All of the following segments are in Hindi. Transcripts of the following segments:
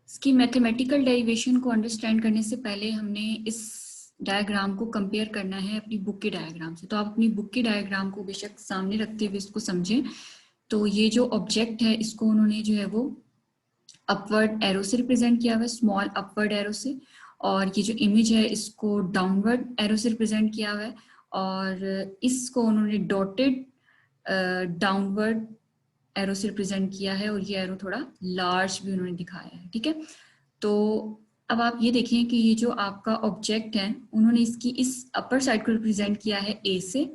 इसकी मैथमेटिकल डेरिवेशन को अंडरस्टैंड करने से पहले हमने इस डायग्राम को कंपेयर करना है अपनी बुक के डायग्राम से। तो आप अपनी बुक के डायग्राम को बेशक सामने रखते हुए इसको समझें। तो ये जो ऑब्जेक्ट है इसको उन्होंने जो है वो अपवर्ड एरो से रिप्रेजेंट किया हुआ है, स्मॉल अपवर्ड एरो से, और ये जो इमेज है इसको डाउनवर्ड एरो से रिप्रेजेंट किया हुआ है, और इसको उन्होंने डॉटेड डाउनवर्ड एरो से रिप्रेजेंट किया है, और ये एरो थोड़ा लार्ज भी उन्होंने दिखाया है। ठीक है, तो अब आप ये देखें कि ये जो आपका ऑब्जेक्ट है उन्होंने इसकी इस अपर साइड को रिप्रेजेंट किया है ए से,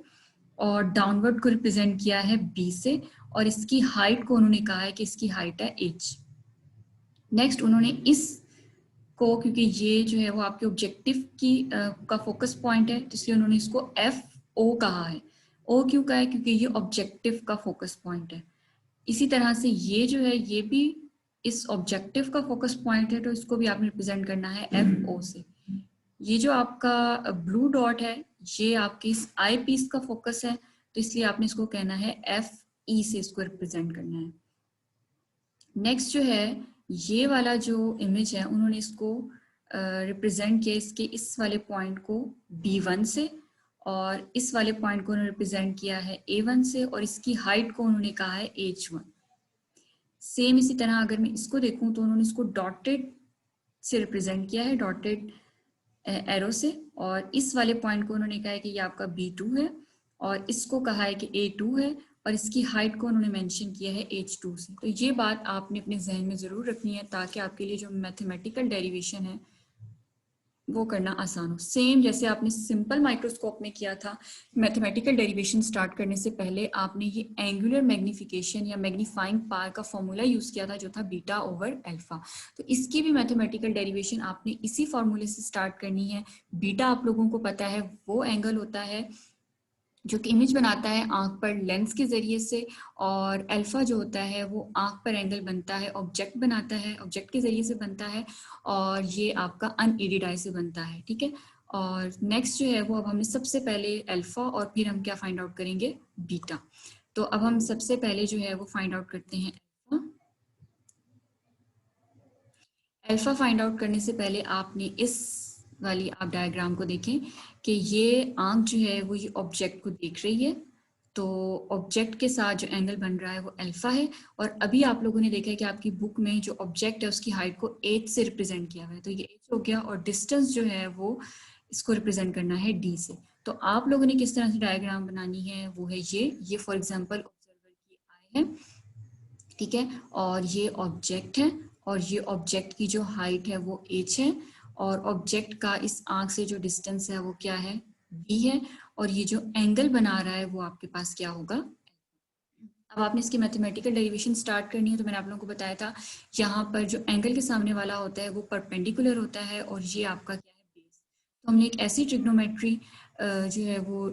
और डाउनवर्ड को रिप्रेजेंट किया है बी से, और इसकी हाइट को उन्होंने कहा है कि इसकी हाइट है एच। नेक्स्ट उन्होंने इस को, क्योंकि ये जो है वो आपके ऑब्जेक्टिव की का फोकस पॉइंट है, तो इसलिए उन्होंने इसको एफ ओ कहा है। ओ क्यों कहा है? क्योंकि ये ऑब्जेक्टिव का फोकस पॉइंट है। इसी तरह से ये जो है ये भी इस ऑब्जेक्टिव का फोकस पॉइंट है, तो इसको भी आपने रिप्रेजेंट करना है एफ ओ से। ये जो आपका ब्लू डॉट है ये आपके इस आई पीस का फोकस है, तो इसलिए आपने इसको कहना है एफ ई से इसको रिप्रेजेंट करना है। नेक्स्ट जो है ये वाला जो इमेज है उन्होंने इसको रिप्रेजेंट किया इसके इस वाले पॉइंट को B1 से, और इस वाले पॉइंट को उन्होंने रिप्रेजेंट किया है A1 से, और इसकी हाइट को उन्होंने कहा है H1। सेम इसी तरह अगर मैं इसको देखूं तो उन्होंने इसको डॉटेड से रिप्रेजेंट किया है, डॉटेड एरो से, और इस वाले पॉइंट को उन्होंने कहा है कि ये आपका B2 है, और इसको कहा है कि A2 है, और इसकी हाइट को उन्होंने मेंशन किया है H2 से। तो ये बात आपने अपने जहन में ज़रूर रखनी है ताकि आपके लिए जो मैथमेटिकल डेरिवेशन है वो करना आसान हो। सेम जैसे आपने सिंपल माइक्रोस्कोप में किया था, मैथमेटिकल डेरिवेशन स्टार्ट करने से पहले आपने ये एंगुलर मैग्निफिकेशन या मैग्नीफाइंग पावर का फॉर्मूला यूज़ किया था जो था बीटा ओवर अल्फा। तो इसकी भी मैथमेटिकल डेरिवेशन आपने इसी फॉर्मूले से स्टार्ट करनी है। बीटा आप लोगों को पता है वो एंगल होता है जो कि इमेज बनाता है आंख पर लेंस के जरिए से, और अल्फा जो होता है वो आंख पर एंगल बनता है, ऑब्जेक्ट बनाता है, ऑब्जेक्ट के जरिए से बनता है, और ये आपका अनएडेड आई से बनता है। ठीक है, और नेक्स्ट जो है वो अब हमने सबसे पहले अल्फा और फिर हम क्या फाइंड आउट करेंगे, बीटा। तो अब हम सबसे पहले जो है वो फाइंड आउट करते हैं अल्फा। अल्फा फाइंड आउट करने से पहले आपने इस वाली आप डायग्राम को देखें कि ये आंख जो है वो ये ऑब्जेक्ट को देख रही है, तो ऑब्जेक्ट के साथ जो एंगल बन रहा है वो अल्फा है। और अभी आप लोगों ने देखा है कि आपकी बुक में जो ऑब्जेक्ट है उसकी हाइट को एच से रिप्रेजेंट किया हुआ है, तो ये एच हो गया, और डिस्टेंस जो है वो इसको रिप्रेजेंट करना है डी से। तो आप लोगों ने किस तरह से डायग्राम बनानी है वो है ये फॉर एग्जाम्पल ऑब्जर्वर की आई है, ठीक है, और ये ऑब्जेक्ट है, और ये ऑब्जेक्ट की जो हाइट है वो h है, और ऑब्जेक्ट का इस आंख से जो डिस्टेंस है वो क्या है, b है, और ये जो एंगल बना रहा है वो आपके पास क्या होगा। अब आपने इसकी मैथमेटिकल डेरिवेशन स्टार्ट करनी है, तो मैंने आप लोगों को बताया था यहाँ पर जो एंगल के सामने वाला होता है वो परपेंडिकुलर होता है, और ये आपका क्या है, बेस। तो हमने एक ऐसी ट्रिग्नोमेट्री जो है वो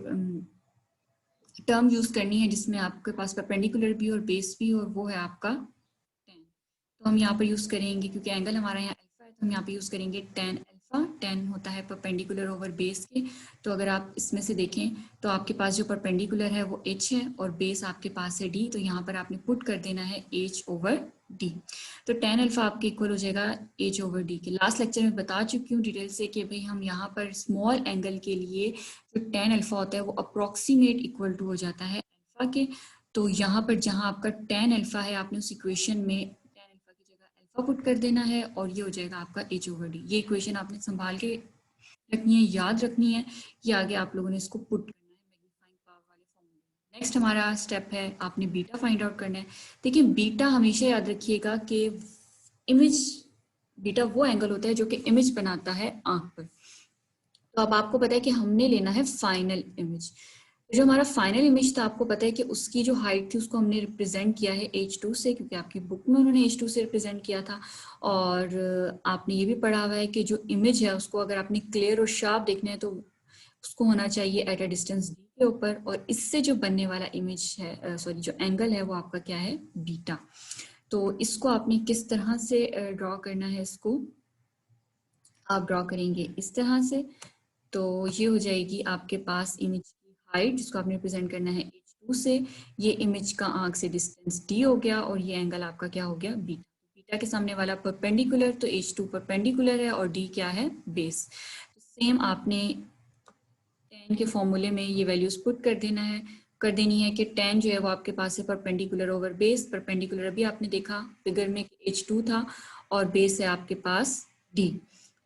टर्म यूज करनी है जिसमें आपके पास परपेंडिकुलर भी और बेस भी, और वो है आपका टेन। तो हम यहाँ पर यूज करेंगे, क्योंकि एंगल हमारा यहाँ अल्फा है, तो हम यहाँ पे यूज करेंगे टेन अल्फा। टेन होता है परपेंडिकुलर ओवर बेस के। तो अगर आप इसमें से देखें तो आपके पास जो परपेंडिकुलर है वो h है, और बेस आपके पास है d, तो यहाँ पर आपने पुट कर देना है h ओवर d। तो टेन अल्फा आपके इक्वल हो जाएगा h ओवर d के। लास्ट लेक्चर में बता चुकी हूँ डिटेल से कि भाई हम यहाँ पर स्मॉल एंगल के लिए जो टेन अल्फा होता है वो अप्रोक्सीमेट इक्वल टू हो जाता है अल्फा के। तो यहाँ पर जहाँ आपका टेन अल्फा है आपने उस इक्वेशन में टेन अल्फा की जगह अल्फा पुट कर देना है, और ये हो जाएगा आपका h ओवर d। ये इक्वेशन आपने संभाल के रखनी है, याद रखनी है, ये आगे आप लोगों ने इसको पुट करना है मैग्नीफाइंग पावर वाले फॉर्मूले। नेक्स्ट हमारा स्टेप है आपने बीटा फाइंड आउट करना है। देखिए बीटा हमेशा याद रखिएगा कि इमेज, बीटा वो एंगल होता है जो कि इमेज बनाता है आंख पर। तो अब आपको पता है कि हमने लेना है फाइनल इमेज। जो हमारा फाइनल इमेज था आपको पता है कि उसकी जो हाइट थी उसको हमने रिप्रेजेंट किया है H2 से, क्योंकि आपकी बुक में उन्होंने H2 से रिप्रेजेंट किया था। और आपने ये भी पढ़ा हुआ है कि जो इमेज है उसको अगर आपने क्लियर और शार्प देखना है तो उसको होना चाहिए एट अ डिस्टेंस d के ऊपर, और इससे जो बनने वाला इमेज है, सॉरी जो एंगल है वो आपका क्या है, बीटा। तो इसको आपने किस तरह से ड्रॉ करना है, इसको आप ड्रॉ करेंगे इस तरह से। तो ये हो जाएगी आपके पास इमेज की हाइट जिसको आपने रिप्रेजेंट करना है H2 से, ये इमेज का आंख से डिस्टेंस d हो गया, और ये एंगल आपका क्या हो गया, बीटा। बीटा के सामने वाला परपेंडिकुलर, तो H2 परपेंडिकुलर है और D क्या है, बेस। सेम आपने tan के फॉर्मूले में ये वैल्यूज पुट कर देनी है कि tan जो है वो आपके पास है परपेंडिकुलर ओवर बेस। परपेंडिकुलर अभी आपने देखा फिगर में H2 था और बेस है आपके पास D,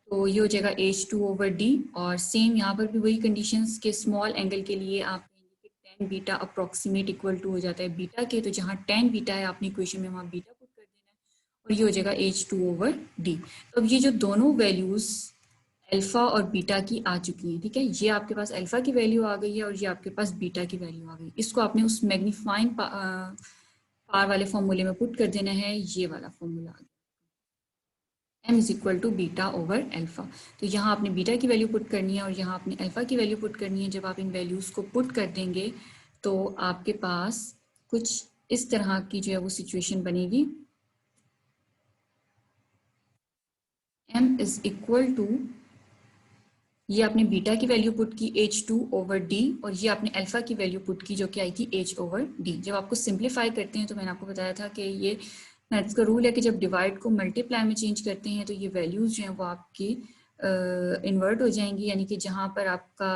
तो ये हो जाएगा H2 ओवर D। और सेम यहाँ पर भी वही कंडीशंस के स्मॉल एंगल के लिए आप कहेंगे कि tan beta approximate equal to हो जाता है बीटा के, तो जहाँ tan बीटा है आपने इक्वेशन में वहाँ बीटा पुट कर देना है और ये हो जाएगा H2 ओवर D। तो अब ये जो दोनों वैल्यूज अल्फा और बीटा की आ चुकी हैं, ठीक है, ये आपके पास अल्फा की वैल्यू आ गई है और ये आपके पास बीटा की वैल्यू आ गई। इसको आपने उस मैग्नीफाइंग पावर वाले फॉर्मूले में पुट कर देना है, ये वाला फॉर्मूला आ गया, m is equal to beta over alpha. तो यहाँ आपने बीटा की वैल्यू पुट करनी है और यहाँ आपने अल्फा की वैल्यू पुट करनी है। जब आप इन वैल्यूज को पुट कर देंगे तो आपके पास कुछ इस तरह की जो है वो सिचुएशन बनेगी, m इज इक्वल टू, ये आपने बीटा की वैल्यू पुट की H2 ओवर D और ये आपने अल्फा की वैल्यू पुट की जो कि आई थी H ओवर D। जब आपको सिंप्लीफाई करते हैं तो मैंने आपको बताया था कि ये मैथ्स का रूल है कि जब डिवाइड को मल्टीप्लाई में चेंज करते हैं तो ये वैल्यूज जो हैं वो आपकी इन्वर्ट हो जाएंगी, यानी कि जहाँ पर आपका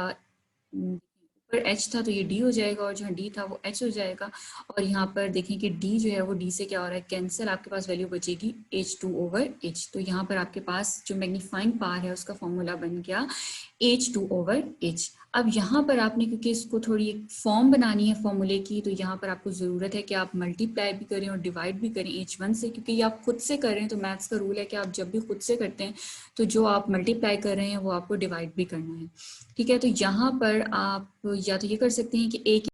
ऊपर h था तो ये d हो जाएगा और जहाँ d था वो h हो जाएगा। और यहाँ पर देखें कि d जो है वो d से क्या हो रहा है, कैंसिल, आपके पास वैल्यू बचेगी H2 ओवर h। तो यहाँ पर आपके पास जो मैग्नीफाइंग पावर है उसका फॉर्मूला बन गया H2 ओवर h। अब यहाँ पर आपने क्योंकि इसको थोड़ी एक फॉर्म बनानी है फॉर्मूले की, तो यहाँ पर आपको ज़रूरत है कि आप मल्टीप्लाई भी करें और डिवाइड भी करें H1 से, क्योंकि ये आप खुद से कर रहे हैं। तो मैथ्स का रूल है कि आप जब भी खुद से करते हैं तो जो आप मल्टीप्लाई कर रहे हैं वो आपको डिवाइड भी करना है, ठीक है। तो यहाँ पर आप या तो ये कर सकते हैं कि एक